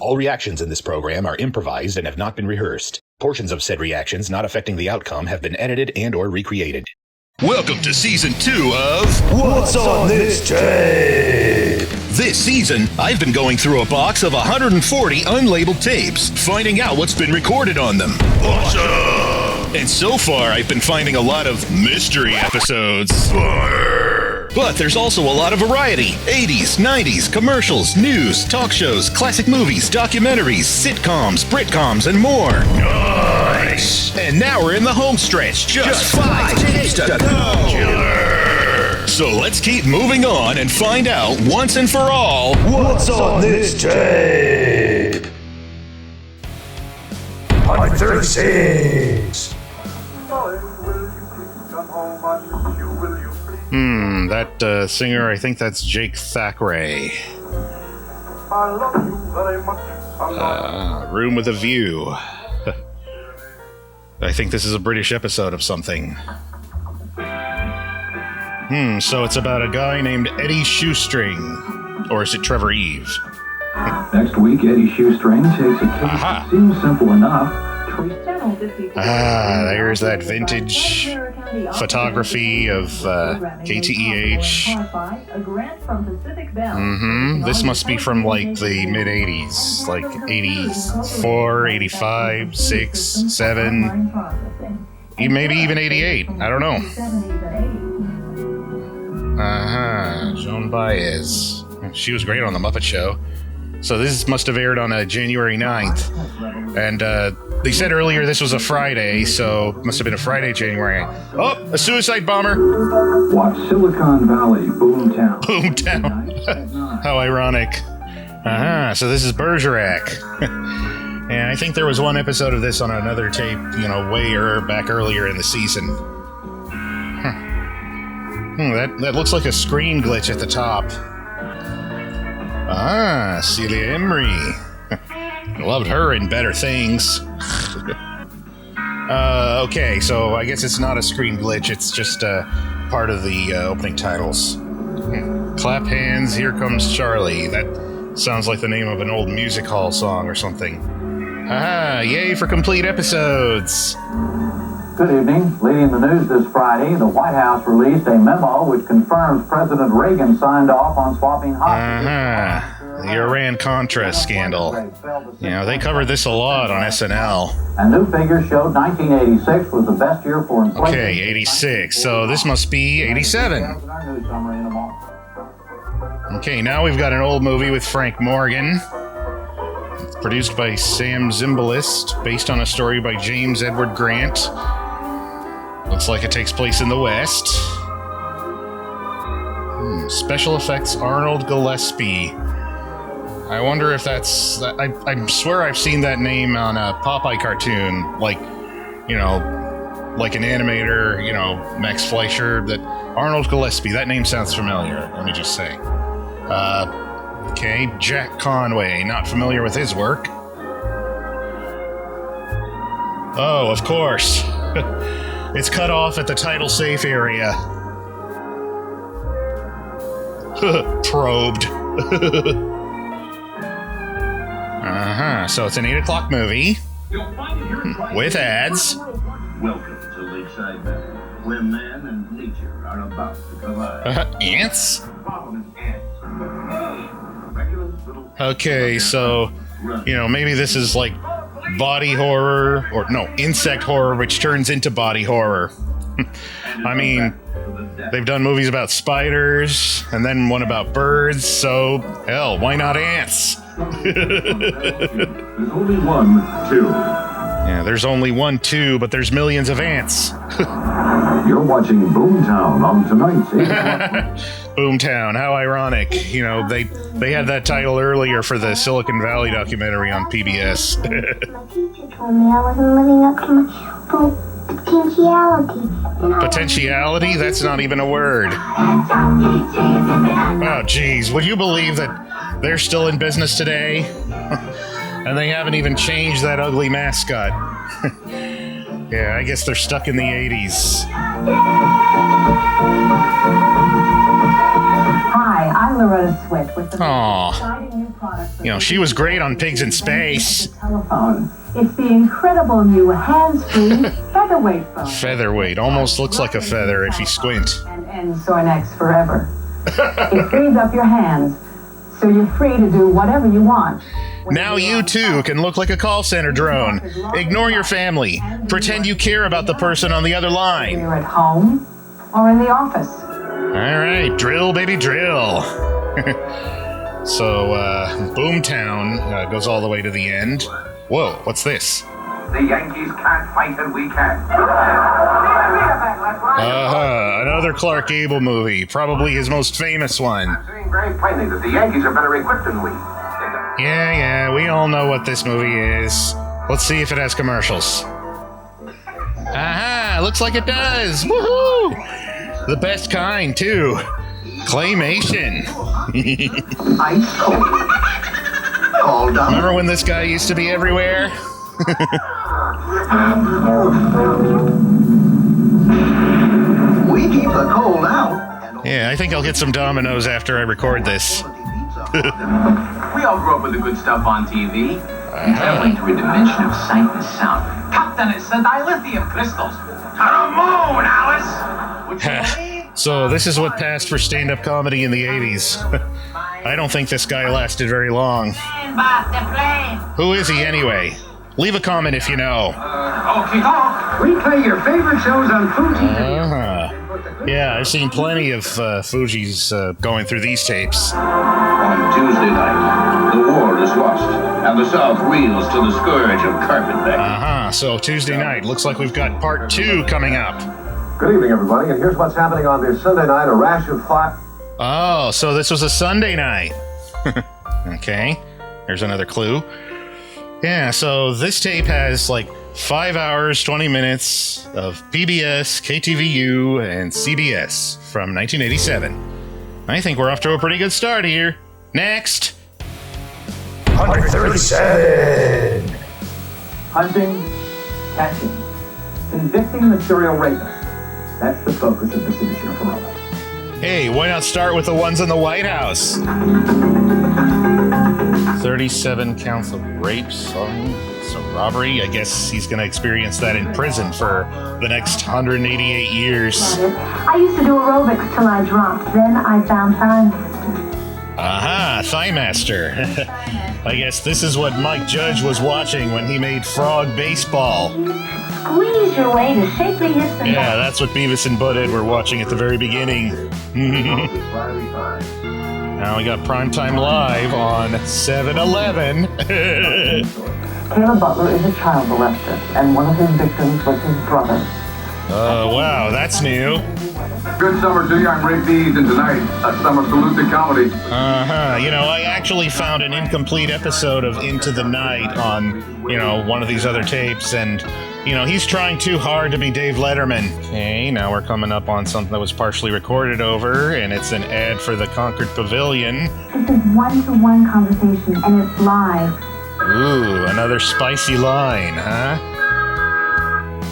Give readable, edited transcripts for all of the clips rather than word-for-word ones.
All reactions in this program are improvised and have not been rehearsed. Portions of said reactions not affecting the outcome have been edited and/or recreated. Welcome to Season 2 of What's on this tape? This season, I've been going through a box of 140 unlabeled tapes, finding out what's been recorded on them. Awesome! And so far, I've been finding a lot of mystery episodes. But there's also a lot of variety. 80s, 90s, commercials, news, talk shows, classic movies, documentaries, sitcoms, Britcoms, and more. Nice! And now we're in the home stretch. Just 5 tapes to go. Killer! So let's keep moving on and find out once and for all What's on this tape? On 36. That singer, I think that's Jake Thackeray. Room with a View. I think this is a British episode of something. So it's about a guy named Eddie Shoestring. Or is it Trevor Eve? Next week, Eddie Shoestring takes a case that seems simple enough. There's that vintage photography of KTEH. This must be from like the mid-80s, like 84, 85, 6, 7, maybe even 88. I don't know. Joan Baez. She was great on The Muppet Show. So this must have aired on January 9th. And they said earlier this was a Friday, so it must have been a Friday, January. Oh, a suicide bomber. Watch Silicon Valley, Boomtown. Boomtown. How ironic. So this is Bergerac. And I think there was one episode of this on another tape, back earlier in the season. That looks like a screen glitch at the top. Celia Emery. Loved her in Better Things. Okay, so I guess it's not a screen glitch, it's just part of the opening titles. Clap hands, here comes Charlie. That sounds like the name of an old music hall song or something. Yay for complete episodes. Good evening. Leading the news this Friday, the White House released a memo which confirms President Reagan signed off on swapping hostages. The Iran-Contra scandal. They covered this a lot on SNL. And new figures showed 1986 was the best year for inflation. Okay, 86. So this must be 87. Okay, now we've got an old movie with Frank Morgan. It's produced by Sam Zimbalist, based on a story by James Edward Grant. Looks like it takes place in the West. Special effects Arnold Gillespie. I wonder if that's... I swear I've seen that name on a Popeye cartoon, like an animator, Max Fleischer. That Arnold Gillespie, that name sounds familiar, let me just say. Okay, Jack Conway, not familiar with his work. Oh, of course. It's cut off at the title safe area. Probed. So it's an 8 o'clock movie with ads. Welcome to Lakeside Valley, where man and nature are about to collide. Ants? Okay, so, maybe this is like body horror, or no, insect horror, which turns into body horror. I mean, they've done movies about spiders, and then one about birds, so, hell, why not ants? There's only one with two. Yeah, there's only 1, 2, but there's millions of ants. You're watching Boomtown on tonight's 8 o'clock. Boomtown, how ironic. They had that title earlier for the Silicon Valley documentary on PBS. My teacher told me I wasn't living up to my full potentiality. Potentiality? That's not even a word. Oh, geez. Would you believe that they're still in business today? And they haven't even changed that ugly mascot. Yeah, I guess they're stuck in the 80s. Hi, I'm Loretta Swit with the Aw. exciting new You know, she was great on Pigs in Space. Telephone. It's the incredible new hands-free featherweight phone. Featherweight. Almost looks like a feather if you squint. And ends Soinex forever. It frees up your hands, so you're free to do whatever you want. Now you too can look like a call center drone. Ignore your family. Pretend you care about the person on the other line. You're at home or in the office. Alright, drill, baby, drill. So, Boomtown goes all the way to the end. Whoa, what's this? The Yankees can't fight and we can. Another Clark Gable movie. Probably his most famous one. I'm saying very plainly that the Yankees are better equipped than we. Yeah, we all know what this movie is. Let's see if it has commercials. Aha, looks like it does. Woohoo! The best kind, too. Claymation. Ice cold. All done. Remember when this guy used to be everywhere? We keep the cold out. Yeah, I think I'll get some Dominoes after I record this. We all grew up with the good stuff on TV. Traveling through a dimension of sight and sound. Captain, it's the dilithium crystals. To the moon, Alice! Would you believe? So this is what passed for stand-up comedy in the 80s. I don't think this guy lasted very long. Who is he anyway? Leave a comment if you know. Okay, talk. We play your favorite shows on Fuji. Yeah, I've seen plenty of Fuji's going through these tapes. On Tuesday night, the war is lost, and the South reels to the scourge of carpetbagging. So Tuesday night, looks like we've got part 2 coming up. Good evening, everybody, and here's what's happening on this Sunday night. A rash of fire. Oh, so this was a Sunday night. Okay, there's another clue. Yeah, so this tape has like 5 hours, 20 minutes of PBS, KTVU, and CBS from 1987. I think we're off to a pretty good start here. Next! 137. Hunting, catching, convicting the serial rapist. That's the focus of this edition of Ferrara. Hey, why not start with the ones in the White House? 37 counts of rape, some robbery. I guess he's going to experience that in prison for the next 188 years. I used to do aerobics till I dropped. Then I found time. Aha, Thigh Master. I guess this is what Mike Judge was watching when he made Frog Baseball. Squeeze your way to shapely hips and Yeah, that's what Beavis and Butthead were watching at the very beginning. Now we got Primetime Live on 7-Eleven. Caleb Butler is a child molester, and one of his victims was his brother. Oh, wow, that's new. Good summer to you. I'm Ray Dees, and tonight, a summer salute to comedy. You know, I actually found an incomplete episode of Into the Night on, one of these other tapes, and, he's trying too hard to be Dave Letterman. Okay, now we're coming up on something that was partially recorded over, and it's an ad for the Concord Pavilion. This is one-to-one conversation, and it's live. Ooh, another spicy line, huh?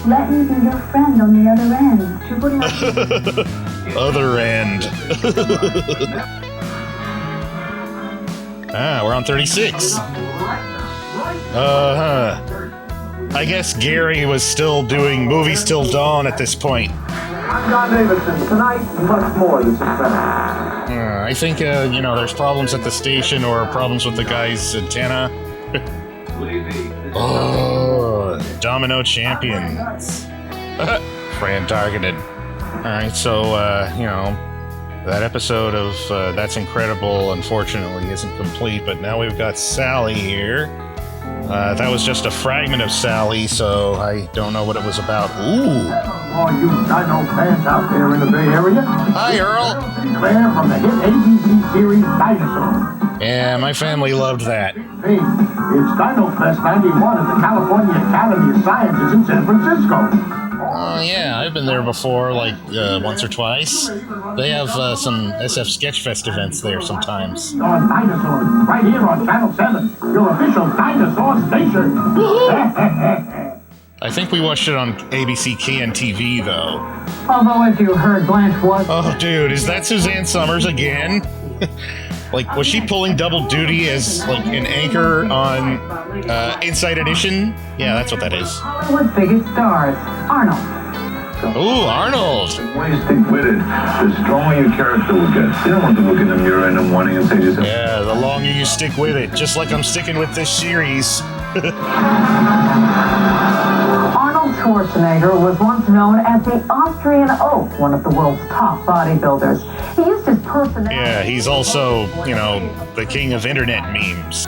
Let me be your friend on the other end. You would like Other end. We're on 36. I guess Gary was still doing Movies Till Dawn at this point. I'm John Davidson. Tonight, much more than suspense. I think, there's problems at the station or problems with the guy's antenna. Oh, Domino Champions. Fran targeted. Alright, so, that episode of That's Incredible, unfortunately, isn't complete, but now we've got Sally here. That was just a fragment of Sally, so I don't know what it was about. Ooh! All you dino fans out there in the Bay Area. Hi, Earl! Claire from the hit ABC series Dinosaur. Yeah, my family loved that. Hey, it's Dino Fest 91 at the California Academy of Sciences in San Francisco. Oh, yeah, I've been there before, once or twice. They have some SF Sketchfest events there sometimes. On Dinosaurs, right here on Channel 7, your official dinosaur station. I think we watched it on ABC KNTV, though. Although, as you heard, Blanche was... Oh, dude, is that Suzanne Summers again? Like, was she pulling double duty as, like, an anchor on Inside Edition? Yeah, that's what that is. Hollywood's biggest stars, Arnold. Ooh, Arnold! The more you stick with it, the stronger your character will get. You don't want to look in the mirror in the morning and say to yourself, Yeah, the longer you stick with it, just like I'm sticking with this series. Arnold Schwarzenegger was once known as the Austrian Oak, one of the world's top bodybuilders. He used his personality... Yeah, he's also, you know, the king of internet memes.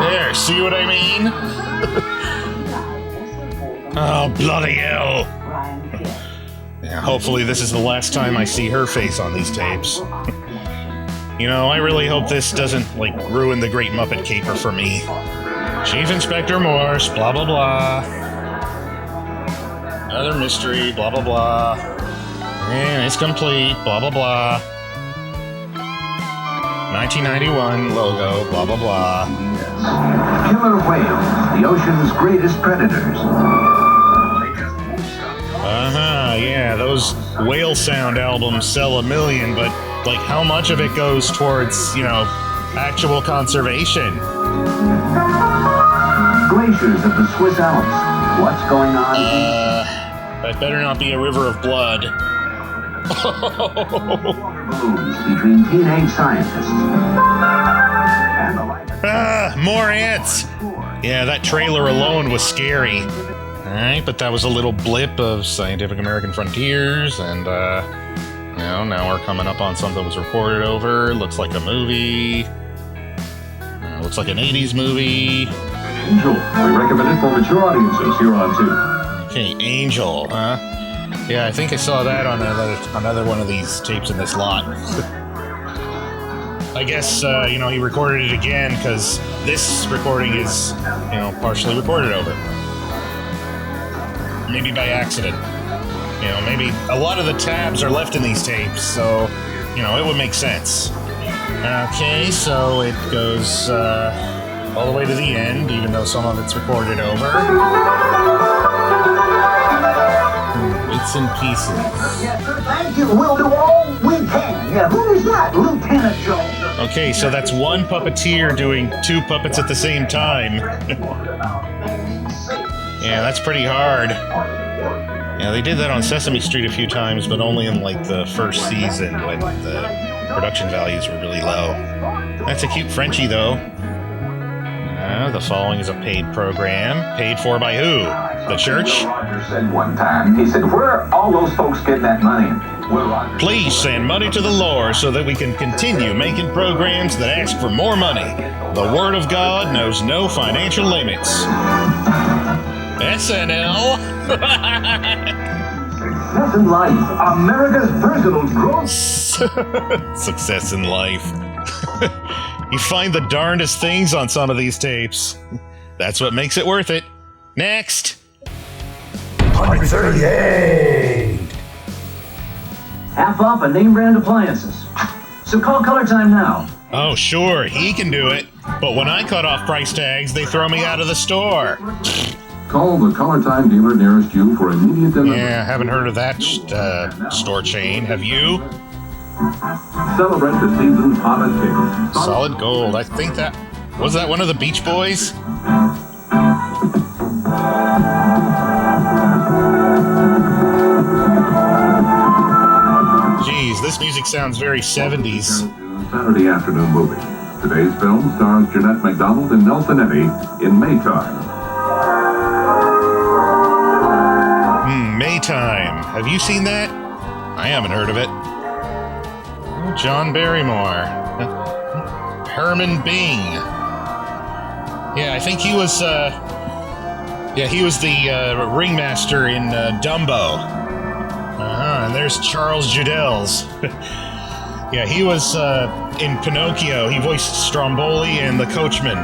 There, see what I mean? Oh, bloody hell. Yeah, hopefully this is the last time I see her face on these tapes. You know, I really hope this doesn't, like, ruin the Great Muppet Caper for me. Chief Inspector Morse, blah, blah, blah. Another mystery, blah, blah, blah. And it's complete, blah, blah, blah. 1991 logo, blah, blah, blah. killer whales, the ocean's greatest predators. Yeah, those whale sound albums sell 1 million, but, like, how much of it goes towards, you know, actual conservation? Glaciers of the Swiss Alps. What's going on? That better not be a river of blood. Balloons between teenage scientists. And the light. More ants! Yeah, that trailer alone was scary. Alright, but that was a little blip of Scientific American Frontiers, and, you know, now we're coming up on something that was reported over. Looks like a movie. Looks like an 80s movie. Angel. We recommend it for mature audiences here on 2. Okay, Angel, huh? Yeah, I think I saw that on another one of these tapes in this lot. I guess, you know, he recorded it again because this recording is, you know, partially recorded over. Maybe by accident. You know, maybe a lot of the tabs are left in these tapes, so, you know, it would make sense. Okay, so it goes all the way to the end, even though some of it's recorded over. Bits and pieces. Yes, sir, thank you. We'll do all we can. Yeah, who is that? Lieutenant Jones. Okay, so that's one puppeteer doing 2 puppets at the same time. Yeah, that's pretty hard. Yeah, they did that on Sesame Street a few times, but only in, like, the first season when the production values were really low. That's a cute Frenchie, though. The following is a paid program. Paid for by who? The church? Roger said one time, he said, where are all those folks getting that money? Please send money to the Lord so that we can continue making programs that ask for more money. The Word of God knows no financial limits. SNL. Success in life. America's personal growth. Success in life. You find the darndest things on some of these tapes. That's what makes it worth it. Next. 138. Half off on name brand appliances. So call Color Time now. Oh, sure, he can do it. But when I cut off price tags, they throw me out of the store. Call the Color Time dealer nearest you for immediate delivery. Yeah, haven't heard of that store chain. Have you? Celebrate the season's hottest hits. Solid Gold. I think that... Was that one of the Beach Boys? Jeez, this music sounds very 70s. Saturday afternoon movie. Today's film stars Jeanette MacDonald and Nelson Eddy in Maytime. Maytime. Have you seen that? I haven't heard of it. John Barrymore. Herman Bing. Yeah, I think he was, he was the ringmaster in Dumbo. And there's Charles Judels. Yeah, he was in Pinocchio. He voiced Stromboli and the Coachman.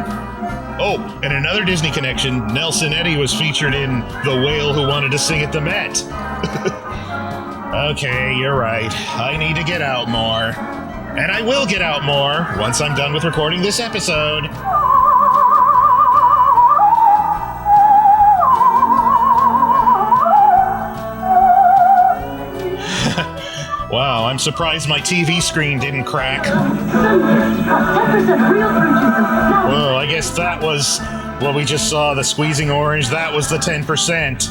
Oh, and another Disney connection, Nelson Eddy was featured in The Whale Who Wanted to Sing at the Met. Okay, you're right. I need to get out more. And I will get out more once I'm done with recording this episode. Wow, I'm surprised my TV screen didn't crack. 10% real fruit juice. Now, Well, I guess that was what we just saw, the squeezing orange. That was the 10%.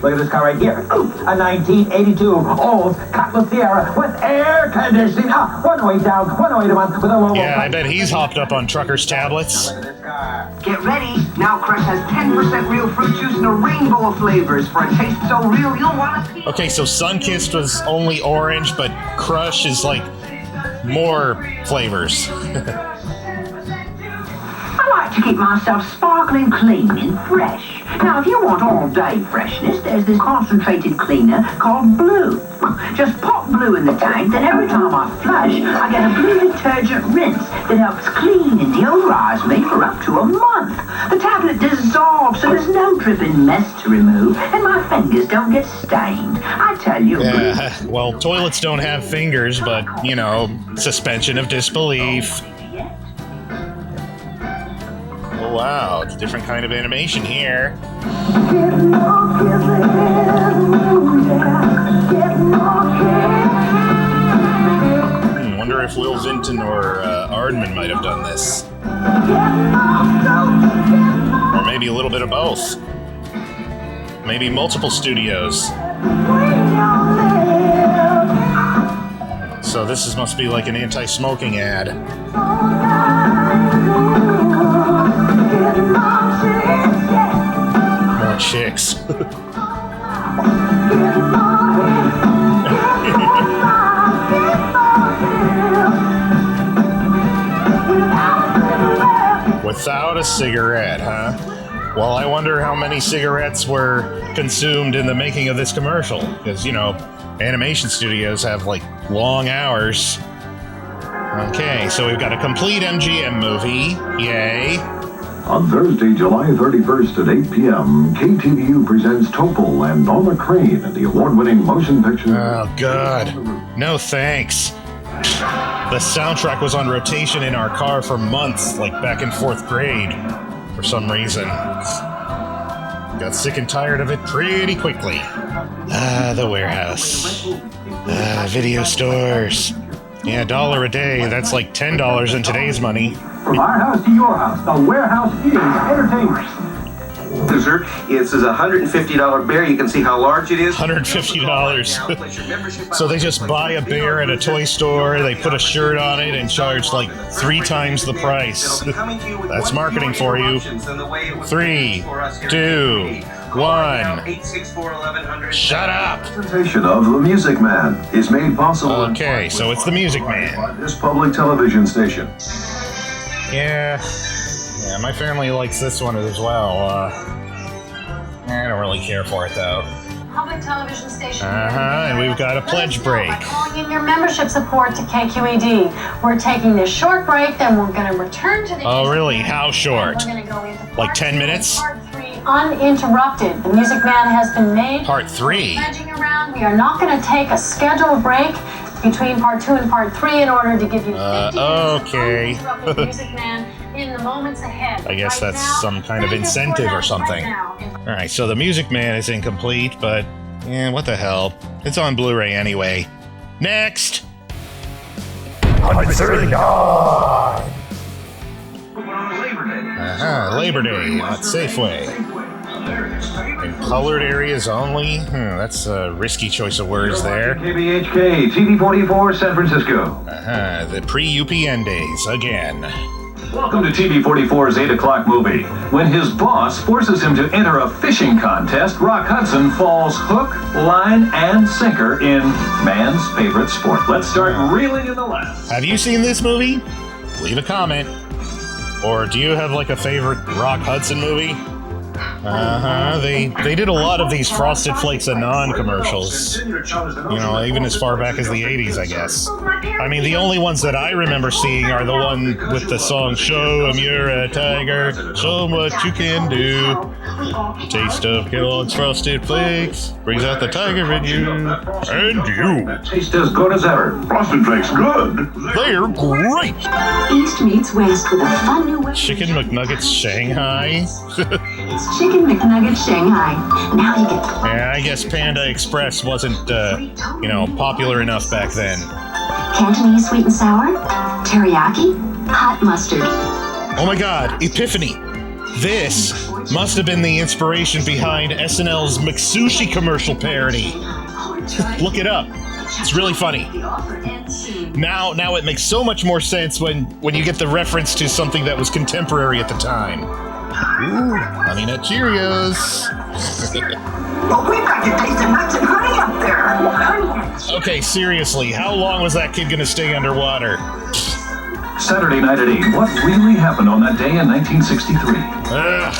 Look at this car right here. Ooh, a 1982 old Cutlass Sierra with air conditioning. One way down, one way to one with a low. Yeah, I bet he's hopped up on truckers' tablets. Get ready. Now Crush has 10% real fruit juice and a rainbow of flavors for a taste so real you'll want to feel. Okay, so Sunkist was only orange, but Crush is like more flavors. I like to keep myself sparkling clean and fresh. Now, if you want all-day freshness, there's this concentrated cleaner called Blue. Just pop Blue in the tank, then every time I flush, I get a Blue detergent rinse that helps clean and deodorize me for up to a month. The tablet dissolves, so there's no dripping mess to remove, and my fingers don't get stained. I tell you, Yeah, well, toilets don't have fingers, but, you know, suspension of disbelief. Oh, wow, it's a different kind of animation here. Wonder if Will Vinton or Aardman might have done this. Or maybe a little bit of both. Maybe multiple studios. So this must be like an anti-smoking ad. More chicks. Without a cigarette, huh? Well, I wonder how many cigarettes were consumed in the making of this commercial. Because, you know, animation studios have, like, long hours. Okay, so we've got a complete MGM movie. Yay. On Thursday, July 31st at 8 p.m., KTVU presents Topol and Norma Crane in the award-winning motion picture. Oh, God. No thanks. The soundtrack was on rotation in our car for months, like back in 4th grade, for some reason. Got sick and tired of it pretty quickly. The warehouse. Video stores. Yeah, $1 a day. That's like $10 in today's money. From our house to your house, the warehouse is entertainment. Sir, this is a $150 bear. You can see how large it is. $150. So they just buy a bear at a toy store, they put a shirt on it, and charge like 3 times the price. That's marketing for you. 3, 2, 1. Shut up! Presentation of The Music Man is made possible. Okay, so it's The Music Man. On this public television station. Yeah, my family likes this one as well. I don't really care for it though. Public television station. And we've got a pledge break. By calling in your membership support to KQED. We're taking this short break, then we're going to return to the. Oh, really? How short? We're going to go into like 10 minutes? Part 3, uninterrupted. The Music Man has been made. Part 3. Pledging around. We are not going to take a scheduled break between Part 2 and Part 3 in order to give you 50 okay. minutes of uninterrupted Music Man in the moments ahead. I guess that's some kind of incentive or something. Alright, so The Music Man is incomplete, but what the hell? It's on Blu-ray anyway. Next! Labor Day at Safeway. In colored areas only? That's a risky choice of words there. KBHK, TV44, San Francisco. The pre-UPN days again. Welcome to TV44's 8 o'clock movie. When his boss forces him to enter a fishing contest, Rock Hudson falls hook, line, and sinker in man's favorite sport. Let's start reeling in the laughs. Have you seen this movie? Leave a comment. Or do you have like a favorite Rock Hudson movie? They did a lot of these Frosted Flakes Anon commercials. You know, even as far back as the 80s, I guess. I mean, the only ones that I remember seeing are the one with the song Show 'em you're a tiger, show 'em what you can do. Taste of Kellogg's Frosted Flakes brings out the tiger in you. And you. Taste as good as ever. Frosted Flakes, good. They're great. East meets West with a fun new way. Chicken McNuggets Shanghai. Chicken McNugget Shanghai. Now you get... Yeah, I guess Panda Express wasn't, popular enough back then. Cantonese sweet and sour, teriyaki, hot mustard. Oh my god, Epiphany! This must have been the inspiration behind SNL's McSushi commercial parody. Look it up. It's really funny. Now it makes so much more sense when you get the reference to something that was contemporary at the time. Ooh, Honey Nut Cheerios. Well, we've got to taste the nuts and honey up there. Okay, seriously, how long was that kid gonna stay underwater? Saturday night at 8. What really happened on that day in 1963? Ugh.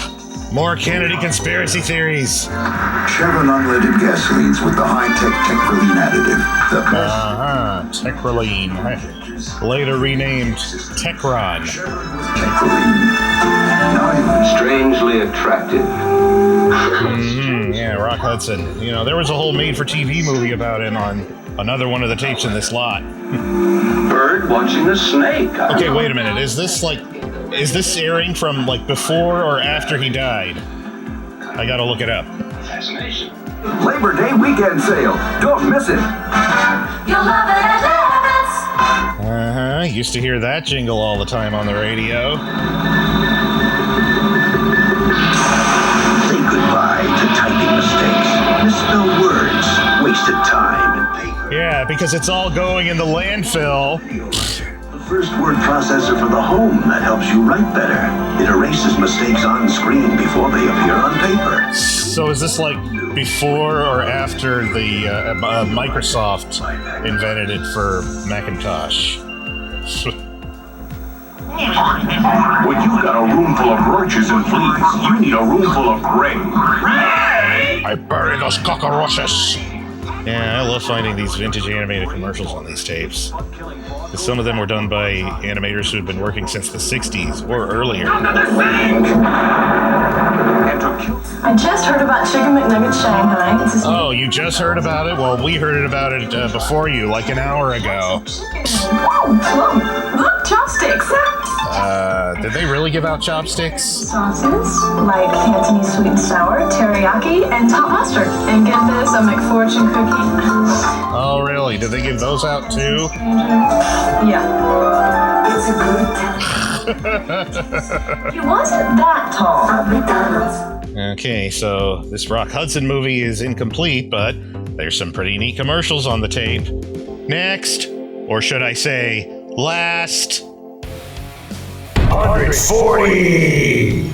More Kennedy conspiracy theories. Chevron unleaded gasolines with the high-tech Techroline additive. The best. Techroline. Later renamed Techron. Strangely attractive. Yeah, Rock Hudson. There was a whole made-for-TV movie about him on another one of the tapes in this lot. Bird watching a snake. Okay, wait a minute. Is this airing from before or after he died? I gotta look it up. Fascination. Labor Day weekend sale. Don't miss it. You'll love it at Levis. Used to hear that jingle all the time on the radio. Say goodbye to typing mistakes, misspelled words, wasted time, and paper. Yeah, because it's all going in the landfill. The first word processor for the home that helps you write better. It erases mistakes on screen before they appear on paper. So is this before or after the Microsoft invented it for Macintosh? When you've got a room full of roaches and fleas, you need a room full of gray. I bury those cockroaches. Yeah, I love finding these vintage animated commercials on these tapes. Because some of them were done by animators who had been working since the 60s or earlier. I just heard about Chicken McNugget Shanghai. Oh, you just heard about it? Well, we heard about it before you, like an hour ago. Look, chopsticks. Did they really give out chopsticks? Sauces, like Cantonese sweet and sour, teriyaki, and hot mustard. And get this, a McFortune cookie. Oh, really? Did they give those out too? Yeah. It's a good He wasn't that tall. Okay, so this Rock Hudson movie is incomplete, but there's some pretty neat commercials on the tape. Next, or should I say, last... 140!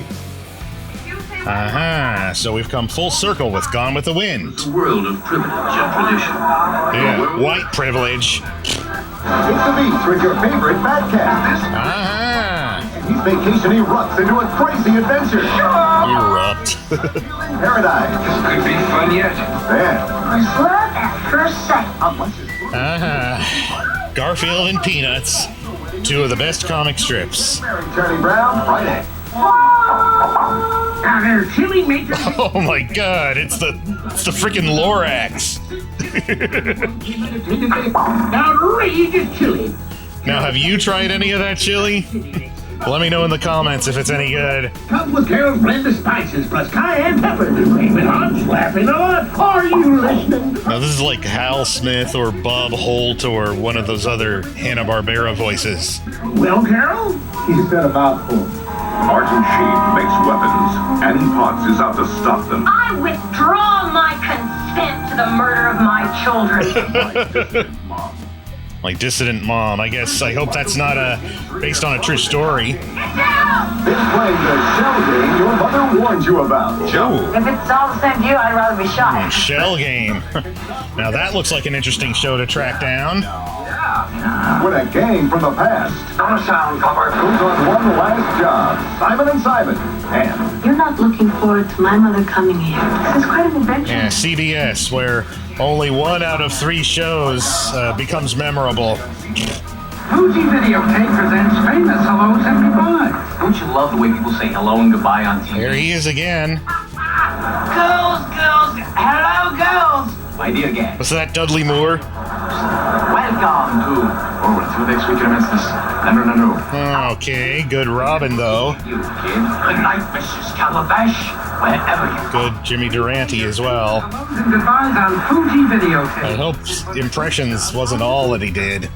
So we've come full circle with Gone with the Wind. The world of privilege and tradition. Yeah, white privilege. Take the beach with your favorite fat cat. He's vacation erupts into a crazy adventure. Erupt. Paradise. This could be fun yet. Man. Was love at first sight. Garfield and Peanuts. Two of the best comic strips. Charlie Brown, Friday. Now there's chili maker. Oh my god, it's the freaking Lorax. Outrageous chili. Now, have you tried any of that chili? Let me know in the comments if it's any good. Comes with Carol's blend of spices plus cayenne pepper. Cream it hot, slapping on. Are you listening? Now, this is like Hal Smith or Bob Holt or one of those other Hanna-Barbera voices. Well, Carol? He said a mouthful. Martin Sheen makes weapons. Annie Potts is out to stop them. I withdraw my consent to the murder of my children. Like Dissident Mom. I hope that's not based on a true story. It's playing the shell game your mother warned you about. If it's all the same to you, I'd rather be shot. Shell Game. Now that looks like an interesting show to track down. When a gang from the past Not a sound cover. goes on one last job, Simon and Simon, and You're not looking forward to my mother coming here. This is quite an adventure. Yeah, CBS, where only 1 out of 3 shows becomes memorable. Fuji Videotape presents famous hellos and goodbyes. Don't you love the way people say hello and goodbye on TV? There he is again. Girls, hello, girls. My dear gang. Was that Dudley Moore? Welcome to forward through next week commence this. No. Okay, good Robin, though. You, kid. Good night, Mrs. Calabash. Wherever you Good Jimmy Durante as well. Goodbyes on Fuji videotape. I hope Impressions wasn't all that he did.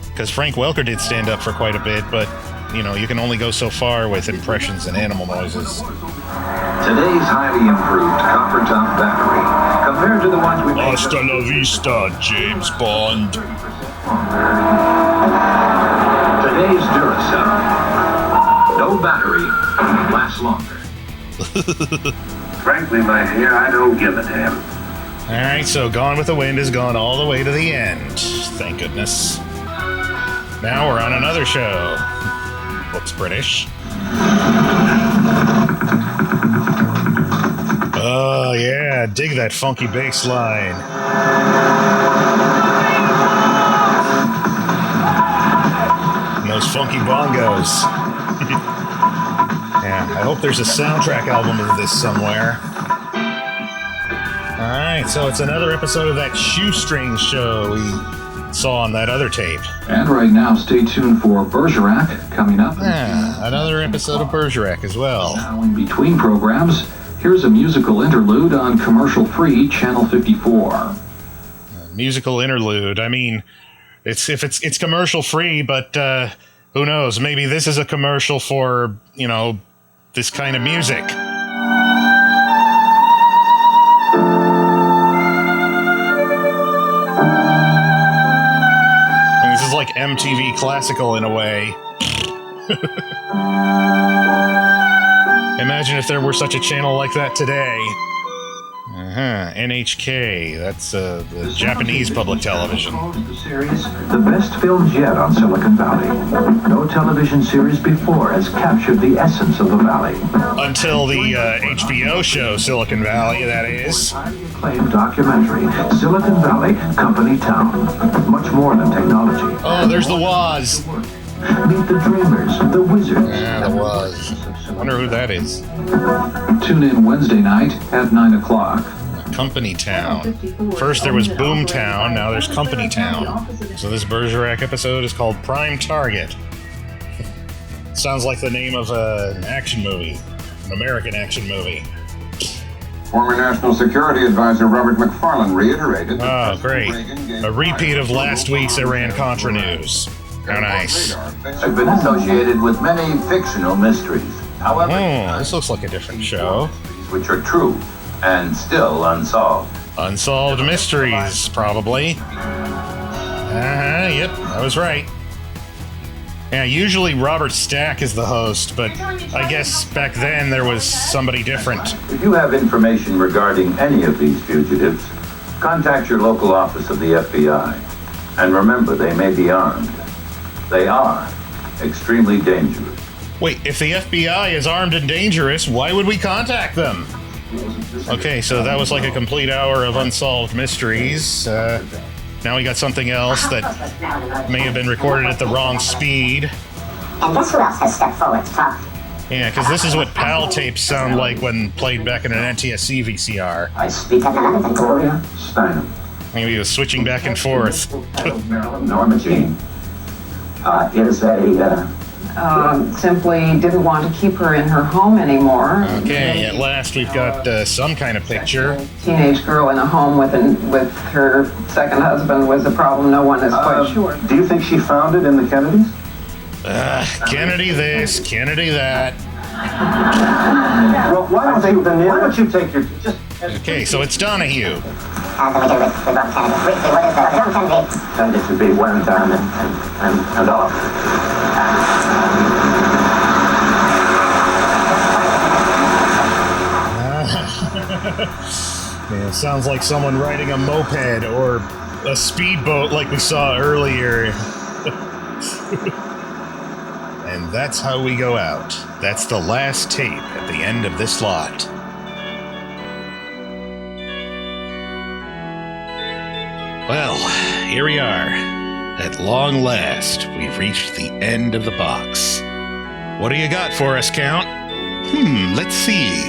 Because Frank Welker did stand up for quite a bit, but, you know, you can only go so far with impressions and animal noises. Today's highly improved copper top battery, compared to the ones we made. Hasta la vista, James Bond. Today's Duracell. No battery lasts longer. Frankly, my dear, I don't give a damn. Alright, so Gone with the Wind has gone all the way to the end. Thank goodness. Now we're on another show. Looks British. Oh, yeah, dig that funky bass line. And those funky bongos. Yeah, I hope there's a soundtrack album of this somewhere. Alright, so it's another episode of that Shoestring show we saw on that other tape. And right now, stay tuned for Bergerac coming up. Yeah, another episode of Bergerac as well. Now, in between programs, here's a musical interlude on commercial-free Channel 54. Musical interlude. I mean, it's commercial-free, but who knows? Maybe this is a commercial for, you know, this kind of music. This is like MTV Classical in a way. Imagine if there were such a channel like that today. NHK. That's the Japanese public television. The series, the best films yet on Silicon Valley. No television series before has captured the essence of the valley. Until the HBO show Silicon Valley, that is. Acclaimed documentary, Silicon Valley, Company Town. Much more than technology. Oh, there's the Woz. Meet the dreamers, the wizards. Yeah, the Woz. I wonder who that is. Tune in Wednesday night at 9 o'clock. Company Town. First there was Boomtown, now there's Company Town. So this Bergerac episode is called Prime Target. Sounds like the name of an action movie. An American action movie. Former National Security Advisor Robert McFarlane reiterated that Oh, great. A repeat of last week's Iran-Contra news. How nice. I've been associated with many fictional mysteries. However, this looks like a different show. Which are true and still unsolved. Unsolved mysteries, probably. Yep, I was right. Yeah, usually Robert Stack is the host, but I guess back then there was somebody different. If you have information regarding any of these fugitives, contact your local office of the FBI. And remember, they may be armed. They are extremely dangerous. Wait, if the FBI is armed and dangerous, why would we contact them? Okay, so that was like a complete hour of unsolved mysteries. Now we got something else that may have been recorded at the wrong speed. And guess who else has stepped forward to talk? Yeah, because this is what PAL tapes sound like when played back in an NTSC VCR. I speak of another thing. Gloria Steinem. Maybe he was switching back and forth. Norma Jean. Is a simply didn't want to keep her in her home anymore. Okay, at last we've got some kind of picture. Teenage girl in a home with her second husband was a problem. No one is quite sure. Do you think she found it in the Kennedys? Kennedy this, Kennedy that. Well, why don't you take your... Okay, so it's Donahue. Kennedy should be one down and off. Yeah, sounds like someone riding a moped or a speedboat like we saw earlier. And that's how we go out. That's the last tape at the end of this lot. Well, here we are. At long last, we've reached the end of the box. What do you got for us, Count? Let's see.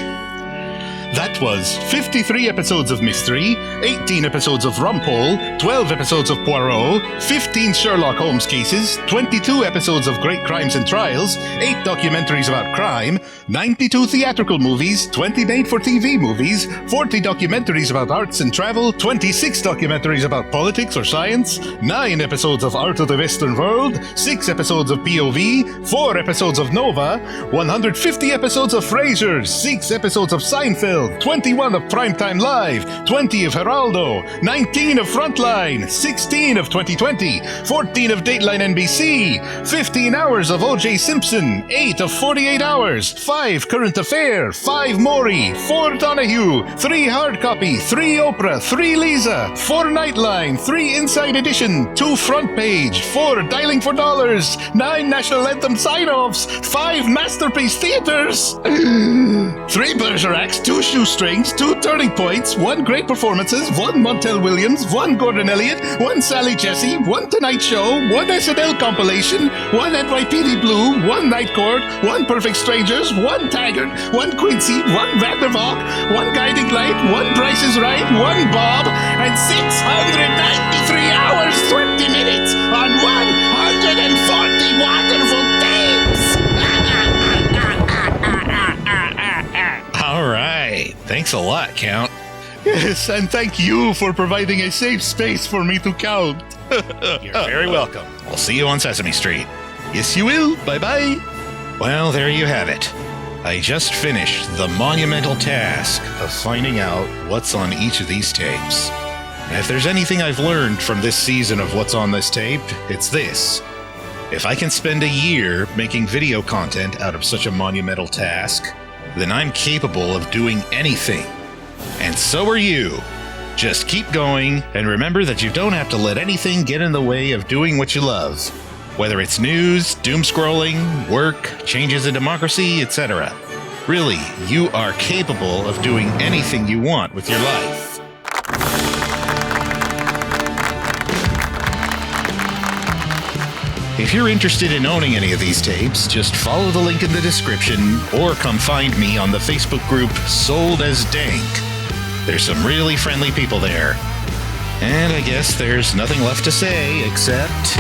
That was 53 episodes of Mystery, 18 episodes of Rumpole, 12 episodes of Poirot, 15 Sherlock Holmes cases, 22 episodes of Great Crimes and Trials, 8 documentaries about crime, 92 theatrical movies, 20 made-for-TV movies, 40 documentaries about arts and travel, 26 documentaries about politics or science, 9 episodes of Art of the Western World, 6 episodes of POV, 4 episodes of Nova, 150 episodes of Frasier, 6 episodes of Seinfeld, 21 of Primetime Live, 20 of Geraldo, 19 of Frontline, 16 of 2020, 14 of Dateline NBC, 15 hours of O.J. Simpson, 8 of 48 Hours, 5 Current Affair, 5 Maury, 4 Donahue, 3 Hard Copy, 3 Oprah, 3 Lisa, 4 Nightline, 3 Inside Edition, 2 Front Page, 4 Dialing for Dollars, 9 National Anthem sign-offs, 5 Masterpiece Theaters, 3 Bergerac's, 2 Shoestrings, 2 Turning Points, 1 Great Performances, 1 Montel Williams, 1 Gordon Elliott, 1 Sally Jesse, 1 Tonight Show, 1 SNL compilation, 1 NYPD Blue, 1 Night Court, 1 Perfect Strangers, 1 Taggart, 1 Quincy, 1 Vandervalk, 1 Guiding Light, 1 Price is Right, 1 Bob, and 693 hours, 20 minutes on 140 wonderful tapes! All right. Thanks a lot, Count. Yes, and thank you for providing a safe space for me to count. You're very welcome. I'll see you on Sesame Street. Yes, you will. Bye-bye. Well, there you have it. I just finished the monumental task of finding out what's on each of these tapes. And if there's anything I've learned from this season of What's on This Tape, it's this. If I can spend a year making video content out of such a monumental task, then I'm capable of doing anything. And so are you. Just keep going, and remember that you don't have to let anything get in the way of doing what you love. Whether it's news, doom scrolling, work, changes in democracy, etc. Really, you are capable of doing anything you want with your life. If you're interested in owning any of these tapes, just follow the link in the description or come find me on the Facebook group Sold as Dank. There's some really friendly people there. And I guess there's nothing left to say except...